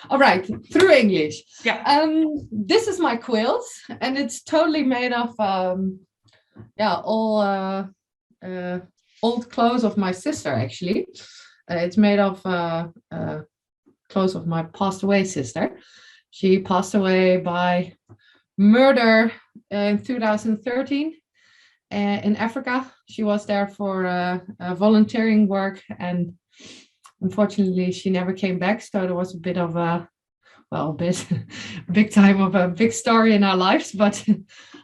All right, through English. Yeah. This is my quilt, and it's totally made of all old clothes of my sister. Actually, it's made of clothes of my passed away sister. She passed away by murder in 2013 in Africa. She was there for volunteering work, and unfortunately, she never came back. So there was a bit of big time of a big story in our lives. But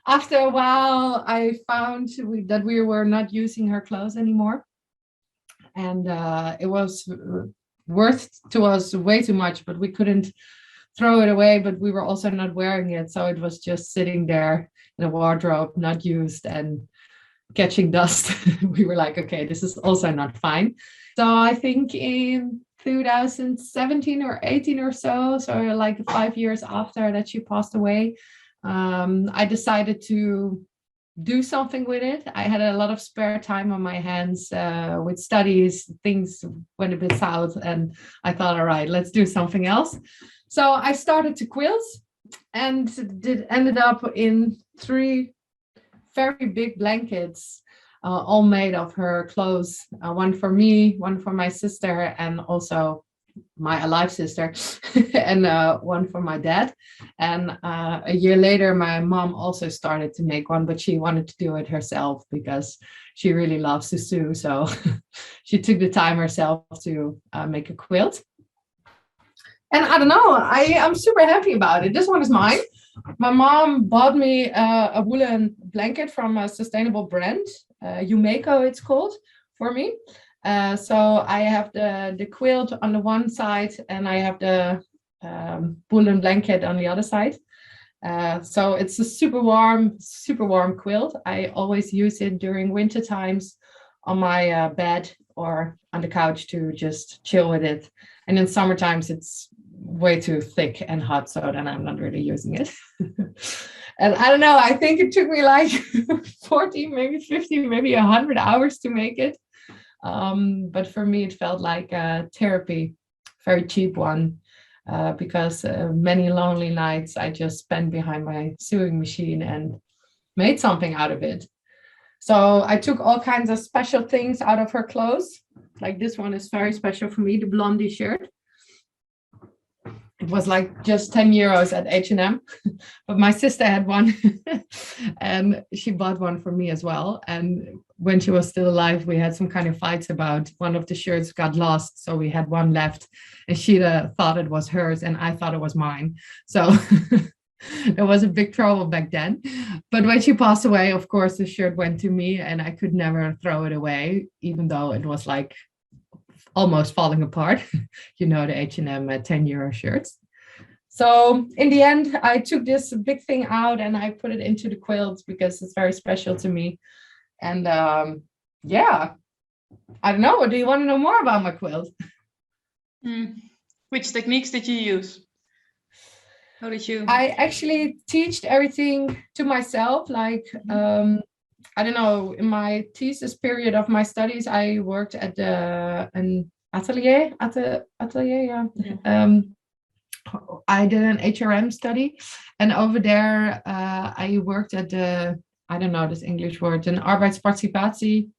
after a while, I found that we were not using her clothes anymore. And it was worth to us way too much, but we couldn't throw it away, but we were also not wearing it. So it was just sitting there in a wardrobe, not used and catching dust. We were like, okay, this is also not fine. So I think in 2017 or 18 or so like 5 years after that she passed away, I decided to do something with it. I had a lot of spare time on my hands with studies. Things went a bit south, and I thought, all right, let's do something else. So I started to quilt, and ended up in 3 very big blankets, all made of her clothes. One for me, one for my sister, and also my alive sister, and one for my dad. And a year later, my mom also started to make one, but she wanted to do it herself because she really loves to sew. So she took the time herself to make a quilt. And I don't know, I'm super happy about it. This one is mine. My mom bought me a woolen blanket from a sustainable brand, Umeko it's called, for me. So I have the quilt on the one side, and I have the woolen blanket on the other side. So it's a super warm quilt. I always use it during winter times on my bed or on the couch to just chill with it. And in summer times, it's way too thick and hot, so then I'm not really using it. And I don't know, I think it took me like 40, maybe 50, maybe 100 hours to make it. But for me, it felt like a therapy, very cheap one, because many lonely nights I just spent behind my sewing machine and made something out of it. So I took all kinds of special things out of her clothes. Like this one is very special for me, the blondie shirt. It was like just 10 euros at H&M, but my sister had one and she bought one for me as well. And when she was still alive, we had some kind of fights about one of the shirts got lost. So we had one left, and she thought it was hers and I thought it was mine. So there was a big trouble back then. But when she passed away, of course, the shirt went to me and I could never throw it away, even though it was like almost falling apart, you know, the H&M 10 euro shirts. So in the end, I took this big thing out and I put it into the quilt because it's very special to me. And yeah, I don't know. Do you want to know more about my quilt? Which techniques did you use? How did you? I actually teached everything to myself. Like, I don't know, in my thesis period of my studies, I worked at an atelier, yeah. I did an HRM study, and over there I worked at the, I don't know this English word, an arbeidsparticipatieplek.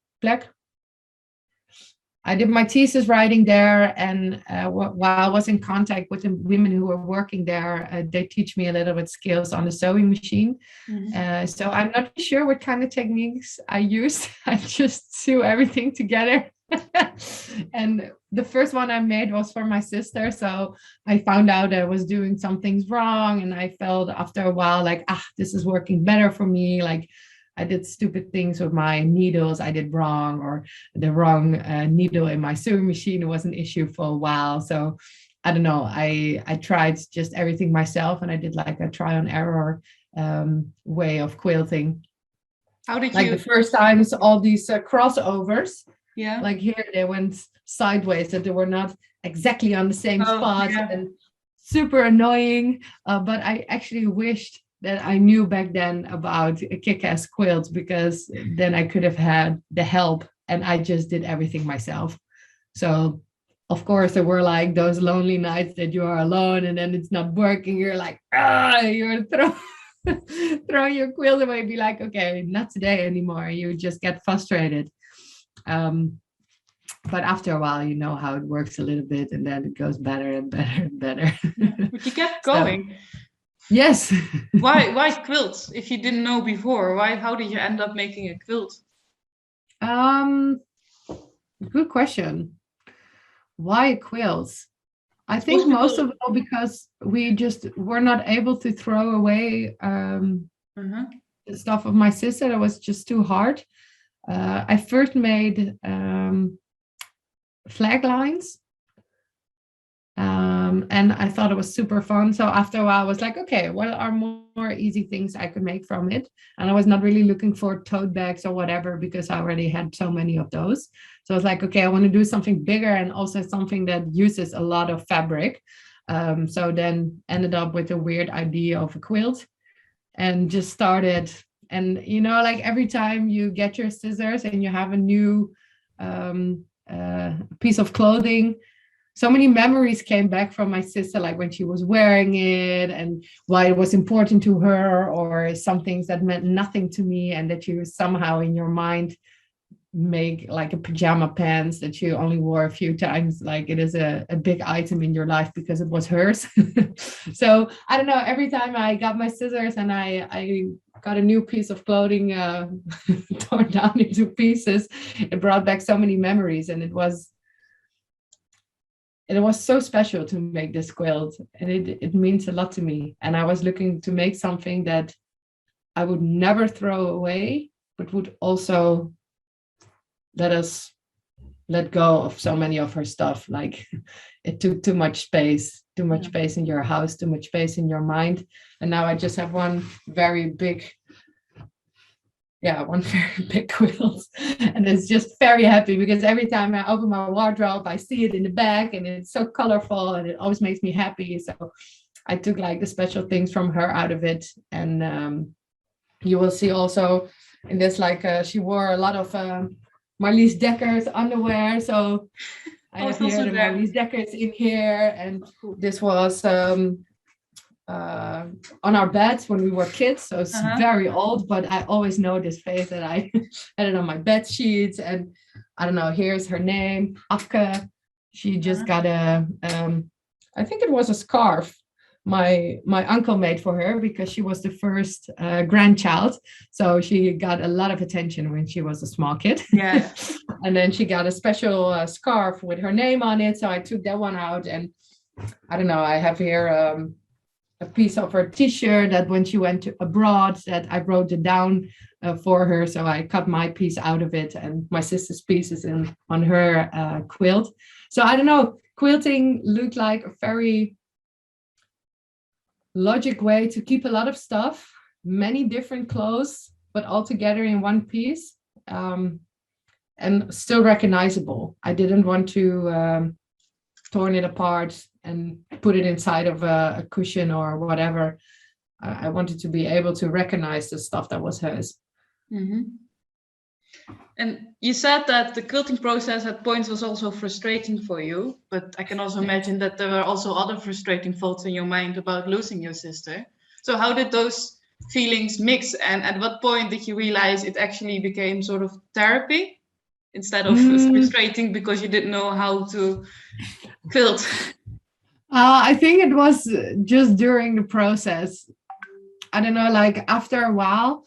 I did my thesis writing there, and while I was in contact with the women who were working there, they teach me a little bit skills on the sewing machine. So I'm not sure what kind of techniques I used. I just sew everything together. And the first one I made was for my sister. So I found out I was doing some things wrong, and I felt after a while like, this is working better for me. Like, I did stupid things with my needles I did wrong, or the wrong needle in my sewing machine was an issue for a while. So I don't know, I tried just everything myself, and I did like a try on error way of quilting. How did like you? The first times, all these crossovers, yeah, like here they went sideways, that they were not exactly on the same spot, and super annoying. But I actually wished that I knew back then about Kick Ass Quilts, because then I could have had the help, and I just did everything myself. So of course, there were like those lonely nights that you are alone and then it's not working. You're like, you're throw your quilt away, be like, okay, not today anymore. You just get frustrated. But after a while, you know how it works a little bit, and then it goes better and better and better. But you kept So, going. yes. Why quilts? If you didn't know before, how did you end up making a quilt? Good question. Why quilts? I think Most most people. of all because we just were not able to throw away the stuff of my sister. That was just too hard. I first made flag lines. And I thought it was super fun. So after a while, I was like, okay, what are more easy things I could make from it? And I was not really looking for tote bags or whatever because I already had so many of those. So I was like, okay, I want to do something bigger and also something that uses a lot of fabric. So then ended up with a weird idea of a quilt and just started. And, you know, like every time you get your scissors and you have a new piece of clothing, so many memories came back from my sister, like when she was wearing it and why it was important to her, or some things that meant nothing to me, and that you somehow in your mind make like a pajama pants that you only wore a few times, like it is a big item in your life because it was hers. So I don't know, every time I got my scissors and I got a new piece of clothing torn down into pieces, it brought back so many memories, and it was so special to make this quilt, and it means a lot to me. And I was looking to make something that I would never throw away, but would also let us let go of so many of her stuff. Like it took too much space in your house, too much space in your mind. And now I just have one very big quilt, and it's just very happy because every time I open my wardrobe I see it in the back and it's so colorful and it always makes me happy. So I took like the special things from her out of it. And you will see also in this, like she wore a lot of Marlies Decker's underwear, so I have here the Marlies Decker's in here. And this was on our beds when we were kids, so it's very old, but I always know this face that I had it on my bed sheets. And I don't know, here's her name, Afke. She just got I think it was a scarf my uncle made for her because she was the first grandchild, so she got a lot of attention when she was a small kid. Yeah. And then she got a special scarf with her name on it, so I took that one out. And I don't know, I have here a piece of her t-shirt that when she went abroad that I wrote it down for her. So I cut my piece out of it and my sister's piece is on her quilt. So I don't know, quilting looked like a very logic way to keep a lot of stuff, many different clothes, but all together in one piece, and still recognizable. I didn't want to torn it apart and put it inside of a cushion or whatever. I wanted to be able to recognize the stuff that was hers. Mm-hmm. And you said that the quilting process at points was also frustrating for you, but I can also imagine that there were also other frustrating thoughts in your mind about losing your sister. So how did those feelings mix, and at what point did you realize it actually became sort of therapy instead of frustrating because you didn't know how to quilt? I think it was just during the process. I don't know, like after a while,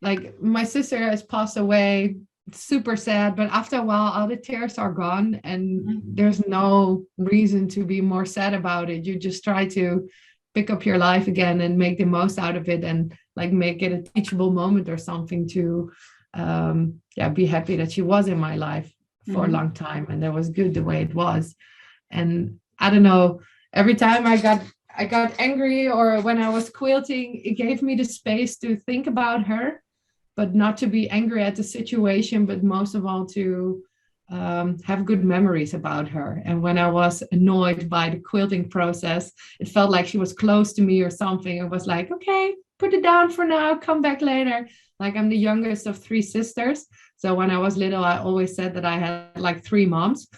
like my sister has passed away, super sad, but after a while all the tears are gone and there's no reason to be more sad about it. You just try to pick up your life again and make the most out of it, and like make it a teachable moment or something to be happy that she was in my life for a long time, and that was good the way it was. And I don't know, every time I got angry or when I was quilting, it gave me the space to think about her, but not to be angry at the situation, but most of all to have good memories about her. And when I was annoyed by the quilting process, it felt like she was close to me or something. It was like, okay, put it down for now, come back later. Like I'm the youngest of 3 sisters. So when I was little, I always said that I had like 3 moms.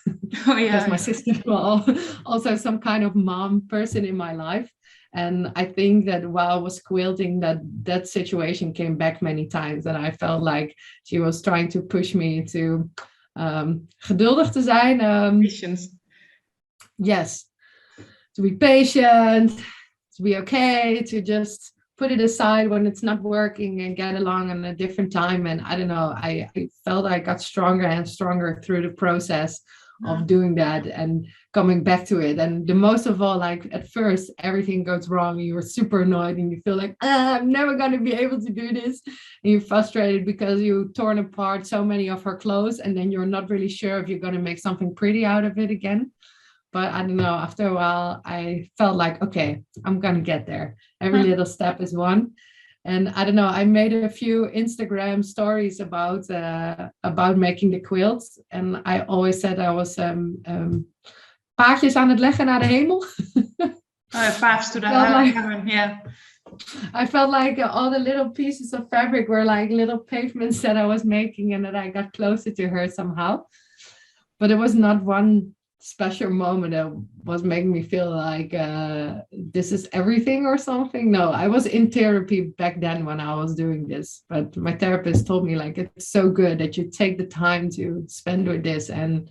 Oh Because my yeah. sister was also some kind of mom person in my life. And I think that while I was quilting, that situation came back many times. And I felt like she was trying to push me to geduldig te zijn. Patience. Yes, to be patient, to be okay, to just put it aside when it's not working and get along on a different time. And I don't know, I felt I got stronger and stronger through the process of doing that and coming back to it. And the most of all, like at first, everything goes wrong. You were super annoyed and you feel like, I'm never going to be able to do this. And you're frustrated because you torn apart so many of her clothes and then you're not really sure if you're going to make something pretty out of it again. But I don't know, after a while, I felt like, okay, I'm going to get there. Every little step is one. And I don't know, I made a few Instagram stories about making the quilts. And I always said I was paadjes aan het leggen naar de hemel. Paths to the Like, heaven, yeah. I felt like all the little pieces of fabric were like little pavements that I was making and that I got closer to her somehow. But it was not one special moment that was making me feel like this is everything or something. No, I was in therapy back then when I was doing this, but my therapist told me like it's so good that you take the time to spend with this and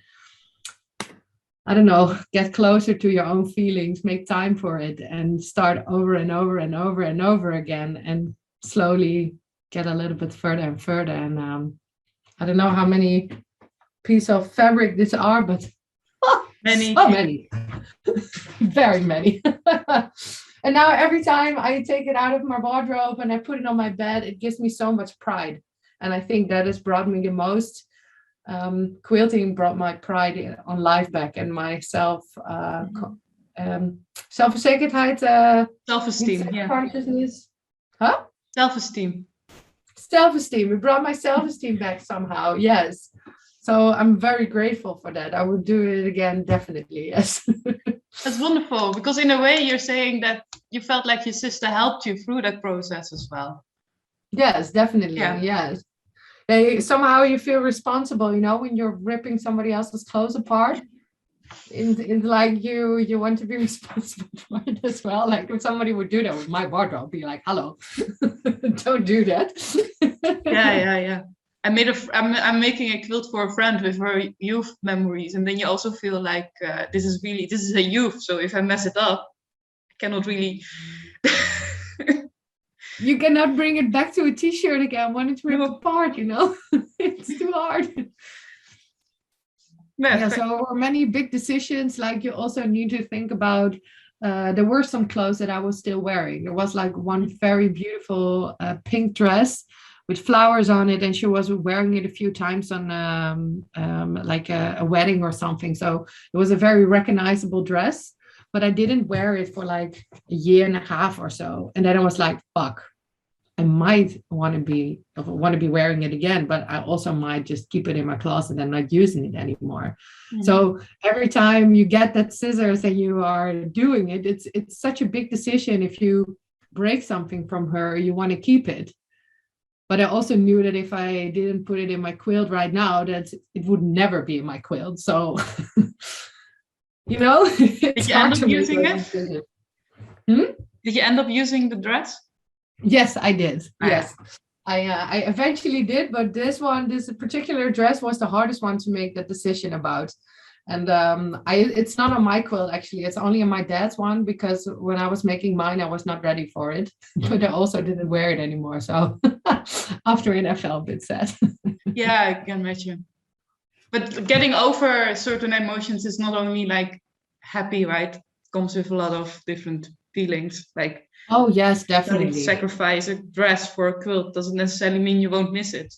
I don't know, get closer to your own feelings, make time for it and start over and over and over and over again and slowly get a little bit further and further. And I don't know how many pieces of fabric these are, but Many. So many. Very many. And now every time I take it out of my wardrobe and I put it on my bed, it gives me so much pride. And I think that has brought me the most. Quilting brought my pride on life back and my zelfverzekerdheid. Self-esteem, yeah. Consciousness. Huh? Self-esteem. Self-esteem. It brought my self-esteem back somehow. Yes. So I'm very grateful for that. I would do it again, definitely. Yes. That's wonderful, because in a way you're saying that you felt like your sister helped you through that process as well. Yes, definitely. Yeah. Yes. Somehow you feel responsible, you know, when you're ripping somebody else's clothes apart. In like you want to be responsible for it as well. Like if somebody would do that with my wardrobe, I'd be like, hello, don't do that. Yeah. I'm making a quilt for a friend with her youth memories, and then you also feel like this is a youth. So if I mess it up, I cannot really. You cannot bring it back to a t-shirt again when it's ripped apart, you know. It's too hard. Yeah, so there were many big decisions. Like you also need to think about. There were some clothes that I was still wearing. There was like one very beautiful pink dress with flowers on it, and she was wearing it a few times on like a wedding or something. So it was a very recognizable dress, but I didn't wear it for like a year and a half or so. And then I was like, fuck, I might want to be wearing it again, but I also might just keep it in my closet and not using it anymore. Mm-hmm. So every time you get that scissors and you are doing it, it's such a big decision. If you break something from her, you want to keep it. But I also knew that if I didn't put it in my quilt right now, that it would never be in my quilt. So, you know, did you end up using it? Did you end up using the dress? Yes, I did. Yes, I eventually did. But this particular dress was the hardest one to make that decision about. And it's not on my quilt, actually. It's only on my dad's one, because when I was making mine, I was not ready for it. But I also didn't wear it anymore. So after it, I felt a bit sad. Yeah, I can imagine. But getting over certain emotions is not only like happy, right? It comes with a lot of different feelings. Like, oh, yes, definitely. Sacrifice a dress for a quilt doesn't necessarily mean you won't miss it.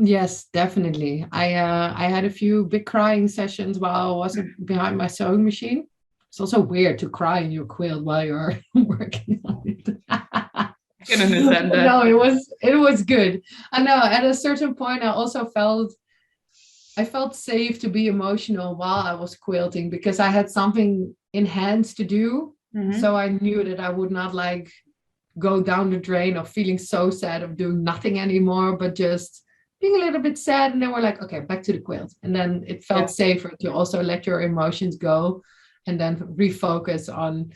Yes, definitely. I had a few big crying sessions while I was behind my sewing machine. It's also weird to cry in your quilt while you're working on it. I can understand that. No, it was good. I know at a certain point I also felt safe to be emotional while I was quilting, because I had something in hand to do. Mm-hmm. So I knew that I would not like go down the drain of feeling so sad of doing nothing anymore, but just being a little bit sad, and then we're like, okay, back to the quilt. And then it felt safer to also let your emotions go and then refocus on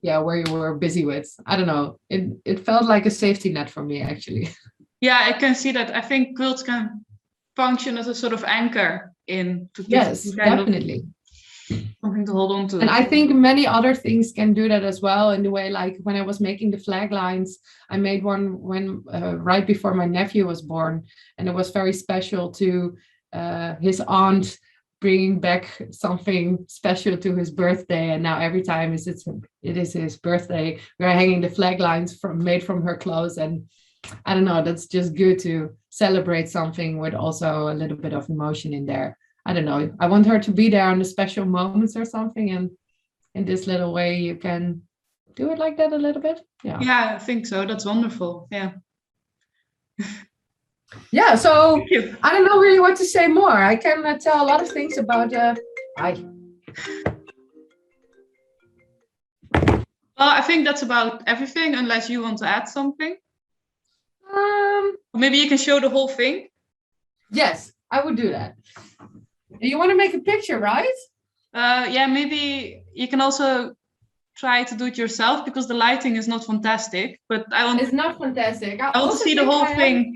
where you were busy with. I don't know. It felt like a safety net for me, actually. Yeah, I can see that. I think quilts can function as a sort of anchor to give Yes, definitely. Something to hold on to. And I think many other things can do that as well, in the way, like when I was making the flag lines, I made one when right before my nephew was born, and it was very special to his aunt bringing back something special to his birthday. And now every time it is his birthday, we're hanging the flag lines made from her clothes. And I don't know, that's just good to celebrate something with also a little bit of emotion in there. I don't know. I want her to be there on the special moments or something. And in this little way, you can do it like that a little bit. Yeah. Yeah, I think so. That's wonderful. Yeah. Yeah. So I don't know really what to say more. I can tell a lot of things about. Well, I think that's about everything, unless you want to add something. Maybe you can show the whole thing. Yes, I would do that. You want to make a picture, right? Yeah, maybe you can also try to do it yourself, because the lighting is not fantastic. But It's not fantastic. I want to see the whole thing.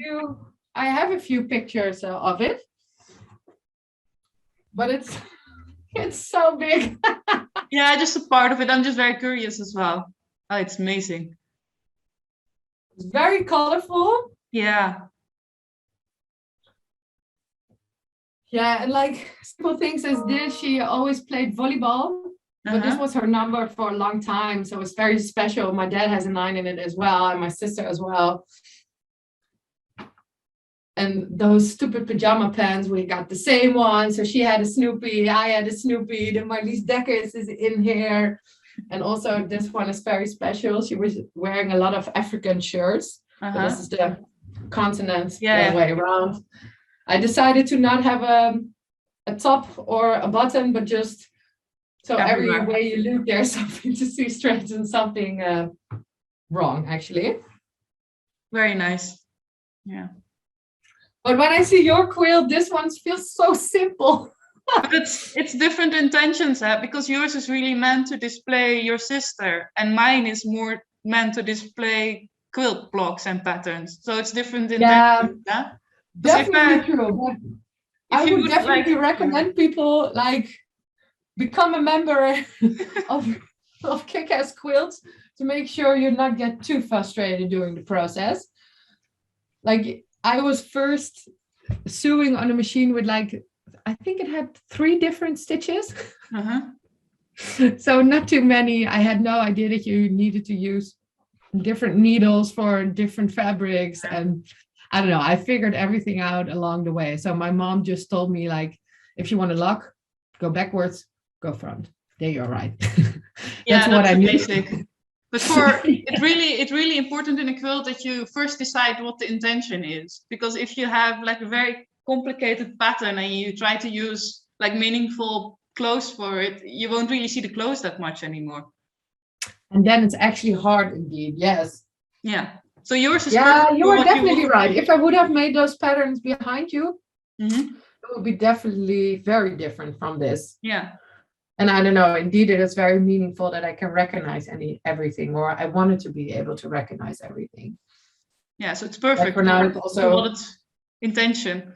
I have a few pictures of it, but it's so big. Yeah, just a part of it. I'm just very curious as well. Oh, it's amazing. It's very colorful. Yeah. Yeah, and like simple things as this, she always played volleyball, but this was her number for a long time. So it's very special. My dad has a 9 in it as well, and my sister as well. And those stupid pajama pants, we got the same one. So she had a Snoopy, I had a Snoopy, the Marlies Dekkers is in here. And also this one is very special. She was wearing a lot of African shirts. So this is the continent the other way around. I decided to not have a top or a bottom, but just so every way you look, there's something to see straight and something wrong, actually. Very nice. Yeah. But when I see your quilt, this one feels so simple. But it's different intentions, because yours is really meant to display your sister, and mine is more meant to display quilt blocks and patterns. So it's different intentions. Yeah, definitely true. But I would definitely recommend people become a member of Kick Ass Quilts to make sure you not get too frustrated during the process. Like, I was first sewing on a machine with I think it had 3 different stitches. So not too many. I had no idea that you needed to use different needles for different fabrics. And I don't know, I figured everything out along the way. So my mom just told me, if you want to lock, go backwards, go front. There you're right. That's what I knew. But it's really important in a quilt that you first decide what the intention is, because if you have a very complicated pattern and you try to use meaningful clothes for it, you won't really see the clothes that much anymore. And then it's actually hard indeed. Yes. Yeah. So yours is you are definitely right. If I would have made those patterns behind you, it would be definitely very different from this. Yeah. And I don't know, indeed, it is very meaningful that I can recognize everything, or I wanted to be able to recognize everything. Yeah, so it's perfect. For now, it's also its intention.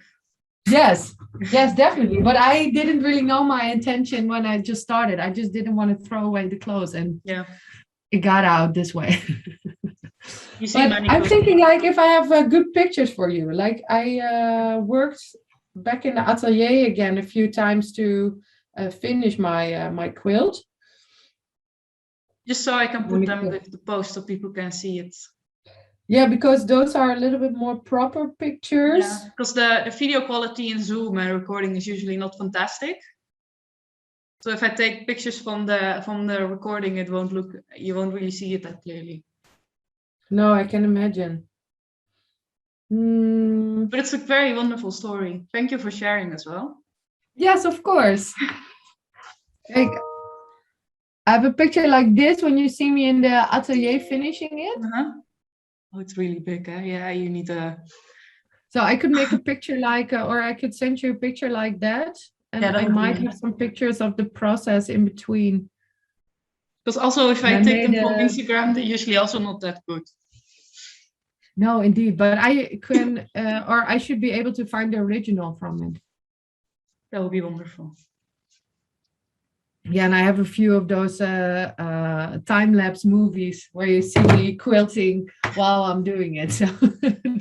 Yes, definitely. But I didn't really know my intention when I just started. I just didn't want to throw away the clothes, and it got out this way. But I'm thinking, if I have good pictures for you, I worked back in the atelier again a few times to finish my quilt. Just so I can put them with the post so people can see it. Yeah, because those are a little bit more proper pictures. Yeah, because the video quality in Zoom and recording is usually not fantastic. So if I take pictures from the recording, you won't really see it that clearly. No, I can imagine. But it's a very wonderful story. Thank you for sharing as well. Yes, of course. I have a picture like this when you see me in the atelier finishing it. Oh, it's really big, eh? Yeah, you need a So I could make a picture like, or I could send you a picture like that. And Yeah, that I would be might have nice. some pictures of the process in between. Because also if And I I take them made from a, Instagram, they're usually also not that good. no, indeed, but I can, or I should be able to find the original from it. That would be wonderful. Yeah, and I have a few of those time-lapse movies where you see me quilting while I'm doing it. So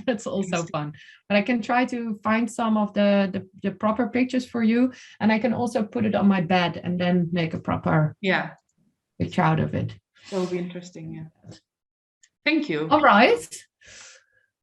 that's also fun. But I can try to find some of the proper pictures for you. And I can also put it on my bed and then make a proper picture out of it. That would be interesting, yeah. Thank you. All right.